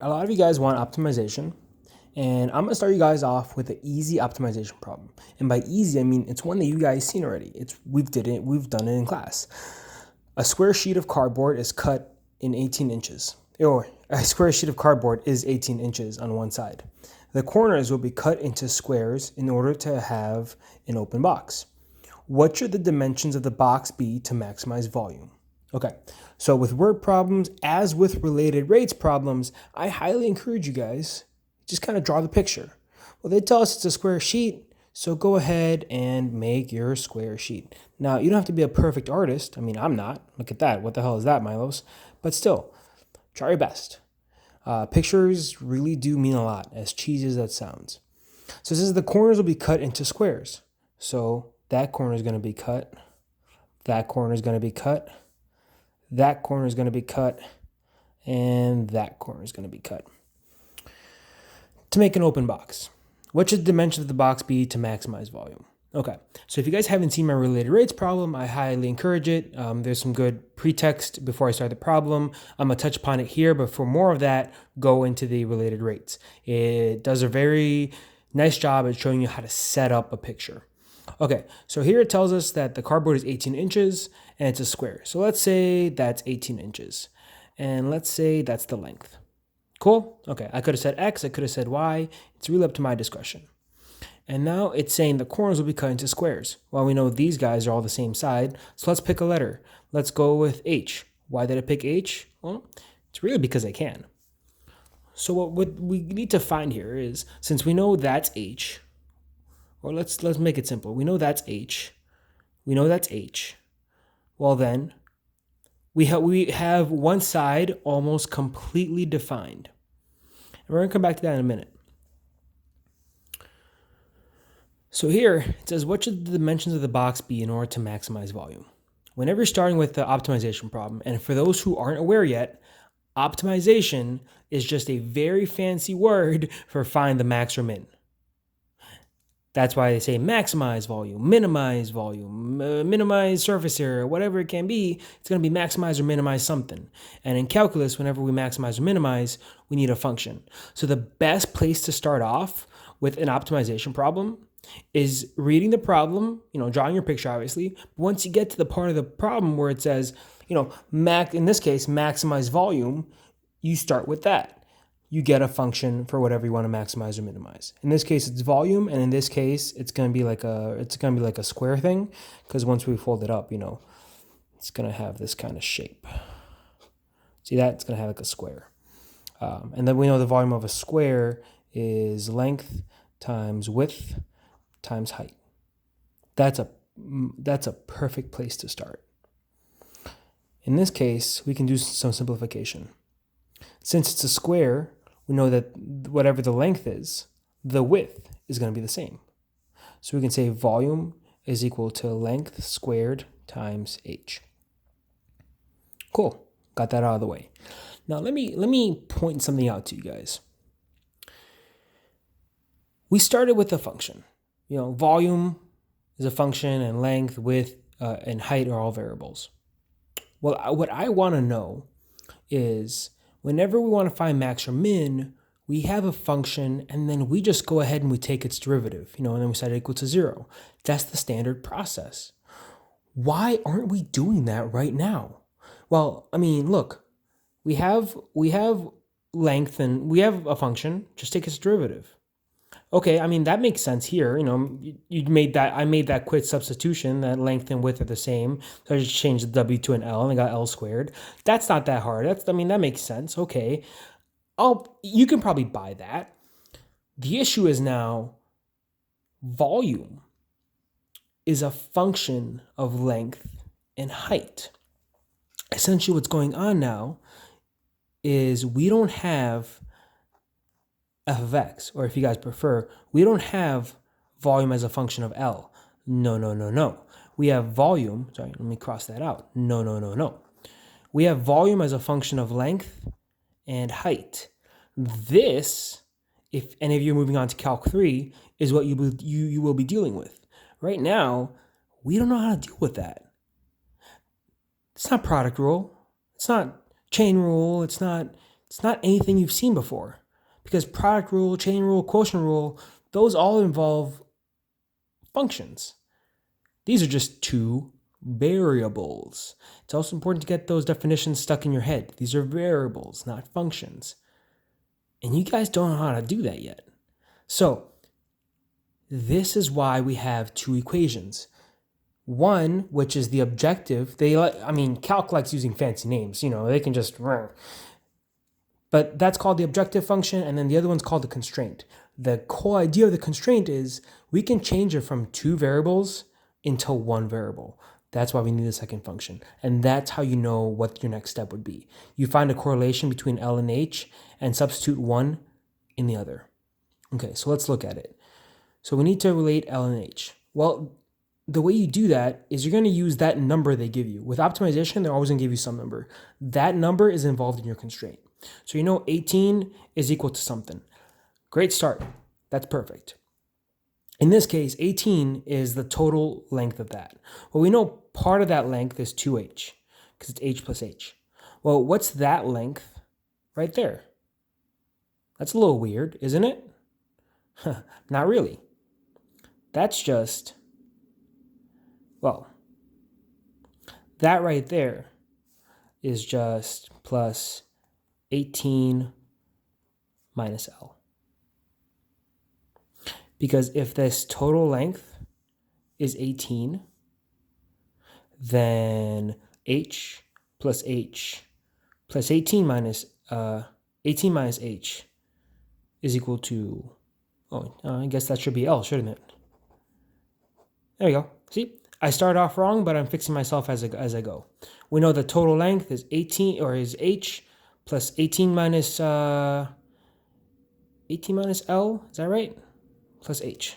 A lot of you guys want optimization, and I'm gonna start you guys off with an easy optimization problem. And by easy, I mean it's one that you guys seen already. We've done it in class. A square sheet of cardboard is cut in 18 inches, or a square sheet of cardboard is 18 inches on one side. The corners will be cut into squares in order to have an open box. What should the dimensions of the box be to maximize volume? Okay, so with word problems, as with related rates problems, I highly encourage you guys just kind of draw the picture. Well, they tell us it's a square sheet, so go ahead and make your square sheet. Now, you don't have to be a perfect artist. I mean, I'm not. Look at that. What the hell is that, Milos? But still, try your best. Pictures really do mean a lot, as cheesy as that sounds. So it says the corners will be cut into squares. So that corner is going to be cut. That corner is going to be cut. That corner is going to be cut, and that corner is going to be cut. To make an open box, what should the dimensions of the box be to maximize volume? Okay, so if you guys haven't seen my related rates problem, I highly encourage it. There's some good pretext before I start the problem. I'm going to touch upon it here, but for more of that, go into the related rates. It does a very nice job at showing you how to set up a picture. Okay, so here it tells us that the cardboard is 18 inches and it's a square. So let's say that's 18 inches. And let's say that's the length. Cool? Okay, I could have said X, I could have said Y. It's really up to my discretion. And now it's saying the corners will be cut into squares. Well, we know these guys are all the same side, so let's pick a letter. Let's go with H. Why did I pick H? Well, it's really because I can. So what we need to find here is, since we know that's H, or let's make it simple. We know that's H. We know that's H. Well then, we have one side almost completely defined. And we're going to come back to that in a minute. So here, it says, what should the dimensions of the box be in order to maximize volume? Whenever you're starting with the optimization problem, and for those who aren't aware yet, optimization is just a very fancy word for find the max or min. That's why they say maximize volume, minimize surface area, whatever it can be. It's going to be maximize or minimize something. And in calculus, whenever we maximize or minimize, we need a function. So the best place to start off with an optimization problem is reading the problem, drawing your picture, obviously. But once you get to the part of the problem where it says, in this case, maximize volume, you start with that. You get a function for whatever you want to maximize or minimize. In this case, it's volume, and in this case, it's gonna be like a square thing, because once we fold it up, it's gonna have this kind of shape. See that? It's gonna have like a square. And then we know the volume of a square is length times width times height. That's a perfect place to start. In this case, we can do some simplification. Since it's a square, we know that whatever the length is, the width is going to be the same. So we can say volume is equal to length squared times h. Cool. Got that out of the way. Now let me point something out to you guys. We started with a function. Volume is a function, and length, width, and height are all variables. Well, what I want to know is whenever we want to find max or min, we have a function and then we just go ahead and we take its derivative, and then we set it equal to 0. That's the standard process. Why aren't we doing that right now? Well, I mean, look, we have length and we have a function, just take its derivative. Okay, I mean, that makes sense here. I made that quick substitution, that length and width are the same. So I just changed the W to an L and I got L squared. That's not that hard. That makes sense. Okay. You can probably buy that. The issue is now volume is a function of length and height. Essentially what's going on now is we don't have f of x, or if you guys prefer, we don't have volume as a function of L. No. We have volume, sorry, let me cross that out. No. We have volume as a function of length and height. This, if any of you are moving on to Calc 3, is what you will be dealing with. Right now, we don't know how to deal with that. It's not product rule. It's not chain rule. It's not It's not anything you've seen before, because product rule, chain rule, quotient rule, those all involve functions. These are just two variables. It's also important to get those definitions stuck in your head. These are variables, not functions. And you guys don't know how to do that yet. So this is why we have two equations. One, which is the objective. Calc likes using fancy names. They can just... But that's called the objective function, and then the other one's called the constraint. The whole idea of the constraint is we can change it from two variables into one variable. That's why we need a second function. And that's how you know what your next step would be. You find a correlation between L and H and substitute one in the other. Okay, so let's look at it. So we need to relate L and H. Well, the way you do that is you're going to use that number they give you. With optimization, they're always going to give you some number. That number is involved in your constraint. So 18 is equal to something. Great start. That's perfect. In this case, 18 is the total length of that. Well, we know part of that length is 2h, because it's h plus h. Well, what's that length right there? That's a little weird, isn't it? Not really. That's just, that right there is just plus 18 minus L. Because if this total length is 18, then h plus 18 minus h is equal to, I guess that should be L, shouldn't it? There we go. See, I started off wrong, but I'm fixing myself as I go. We know the total length is 18, or is h plus 18 minus L, is that right? Plus h.